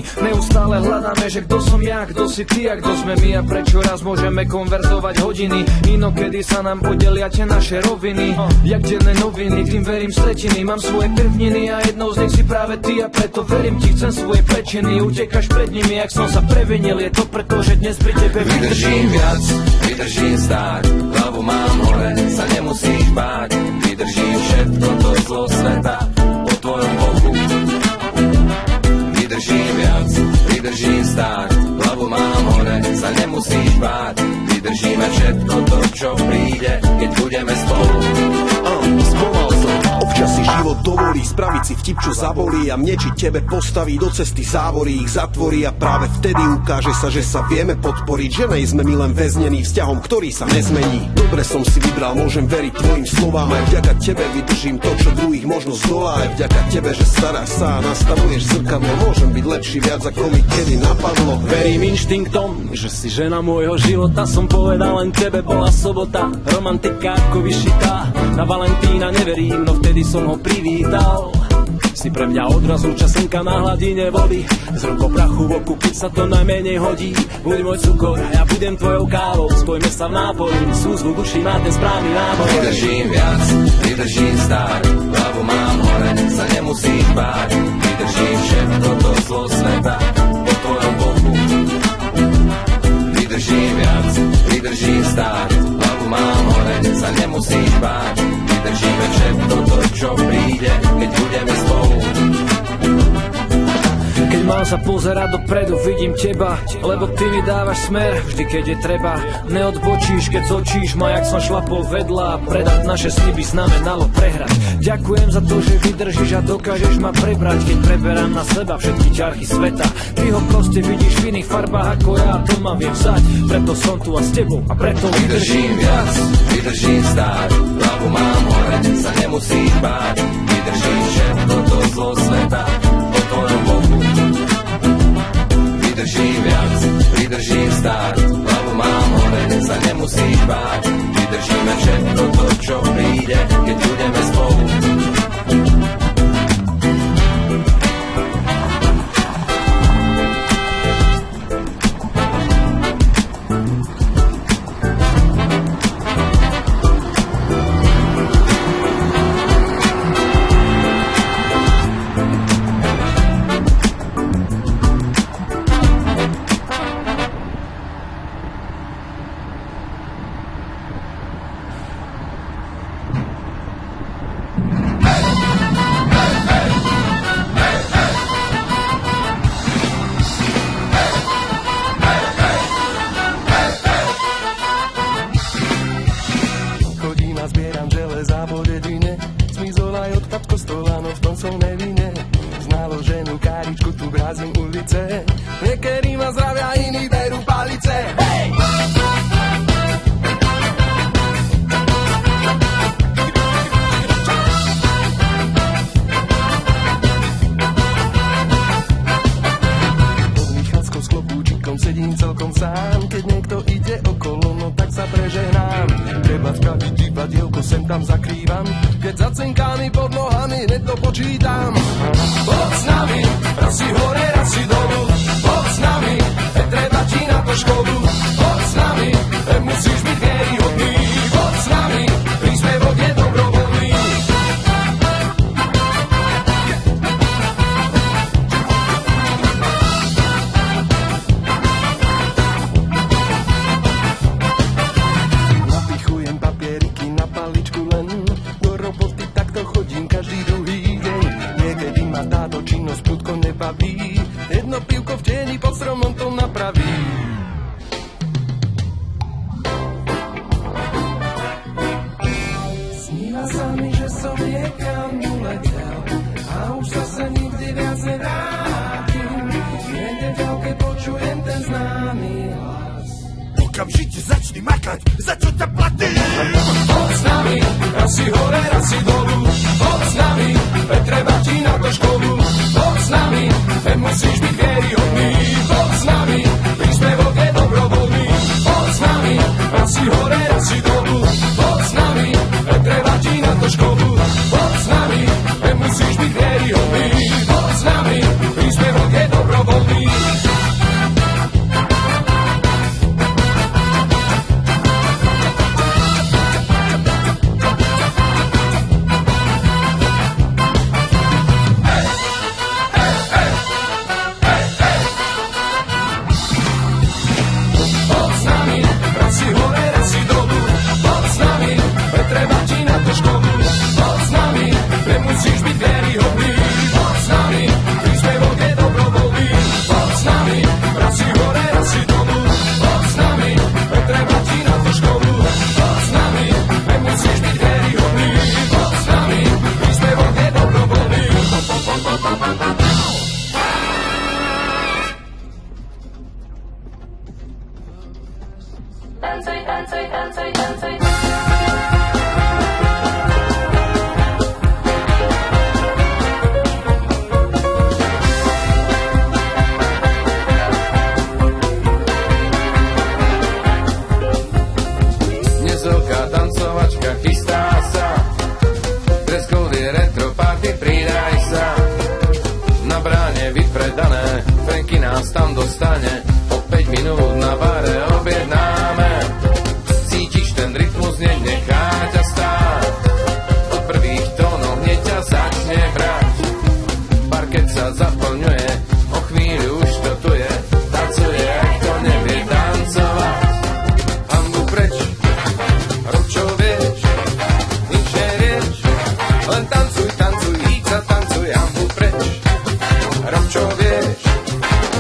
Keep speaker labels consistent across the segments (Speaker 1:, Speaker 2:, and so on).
Speaker 1: hodiny. Neustále hľadáme, že kto som ja, kto si ty a kto sme my a prečo raz môžeme konverzovať hodiny. Inokedy sa nám podelia tie naše roviny, jak denné noviny, tým verím stretiny. Mám svoje pevniny a jednou z nich si práve ty a preto verím ti, chcem svoje plečiny. Utekáš pred nimi, jak som sa previnil, je to preto, že dnes pri tebe
Speaker 2: vydržím viac, vydržím stáť, hlavu mám hore, sa nemusíš báť. Vydržím všetko to zlo sveta po tvojom boku. Vydržím viac, vydržím stáť, hlavu mám hore, sa nemusíš báť. Vydržíme všetko to, čo príde, keď budeme spolu.
Speaker 3: Spomal som, občas si život dovolí spraviť si vtip, čo zabolí a mne či tebe postaví do cesty závory, ich zatvorí a práve vtedy ukáže sa, že sa vieme podporiť, že nejsme my len väznení vzťahom, ktorý sa nezmení. Dobre som si vybral, môžem veriť tvojim slovám, aj vďaka tebe vydržím to, čo druhých možno zdolá, aj vďaka tebe, že staráš sa a nastavuješ zrkadlo, môžem byť lepší viac, ako mi kedy napadlo.
Speaker 1: Verím inštinktom, že si žena môjho života, som povedal len tebe, bola sobota, romantika ako vyšitá. Na Valentína neverím, no vtedy som ho privítal. Si pre mňa odrazu časenka na hladine vody, z rukou prachu v oku, keď sa to najmenej hodí. Buď môj cukor, ja budem tvojou kávou, spojme sa v nápoji, súzvu duši má ten správny náboj.
Speaker 2: Vydržím viac, vydržím stáť, hlavu mám hore, sa nemusíš báť. Vydržím všetko to zlo sveta po tvojom boku. Vydržím viac, vydržím stáť, hlavu mám hore, sa nemusíš báť. Vydržíme všetko to, čo príde, keď budeme spolu.
Speaker 1: Keď mám sa pozerať dopredu, vidím teba, lebo ty mi dávaš smer, vždy keď je treba. Neodbočíš, keď zočíš ma, jak som šlapol vedľa. Predať naše sliby znamenalo prehrať. Ďakujem za to, že vydržíš a dokážeš ma prebrať, keď preberám na seba všetky ťarchy sveta. Ty ho proste vidíš v iných farbách ako ja, to ma viem vzať. Preto som tu a s tebou a preto
Speaker 2: vydržím viac, vydržím stáť, hlavu mám hore, sa nemusíš báť. Vydržím všetko to zlo sveta po tvojom boku. Vydržím viac, vydržím stáť, hlavu mám hore, sa nemusíš báť. Vydržíme všetko to, čo príde, keď budeme spolu.
Speaker 4: Okamžite začni makať, za čo ťa platí.
Speaker 2: Poď s nami, raz si hore, raz si dolu. Poď s nami, treba ti na to školu. Poď s nami, musíš byť vieryhodný. Poď s nami, príspevok je dobrovoľný. Poď s nami, raz si hore, raz si dolu. Poď s nami, treba ti na to školu. Poď s nami, musíš byť vieryhodný. Poď s nami, príspevok je dobrovoľný. Dnes veľká tancovačka chystá sa, dress code je retro party, pridaj sa. Na bráne vypredané, Franky nás tam dostane, o 5 minút na bare objednáme. Cítiš ten rytmus, nenechá ťa stáť, od prvých tónov hneď ťa začne brať. Parket sa zaplňuje, o chvíľu už to tu je, tancuje, ak to nevie tancovať. Hanbu preč, rob čo vieš, nič nerieš, len tancuj, tancuj, íď sa tancuj, hanbu preč. Rob čo vieš,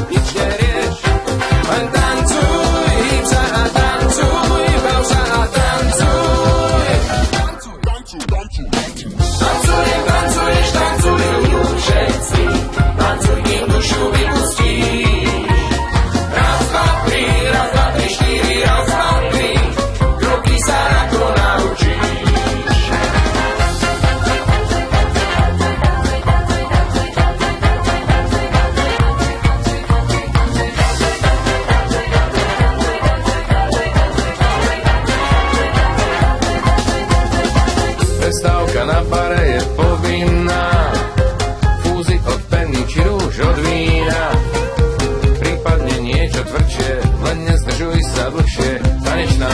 Speaker 2: nič nerieš, len tancuj, hýb sa a tancuj, bav sa a tancuj. Tancujem, tancuješ, tancujú všetci, tancuj, kým dušu vypustíš. Raz, dva, tri, štyri, raz, dva, tri, kroky sa ako naučíš. Prestávka na bare je povinná, fúzy od penny či rúž od vína. Prípadne niečo tvrdšie, len nezdržuj sa dlhšie, tanečná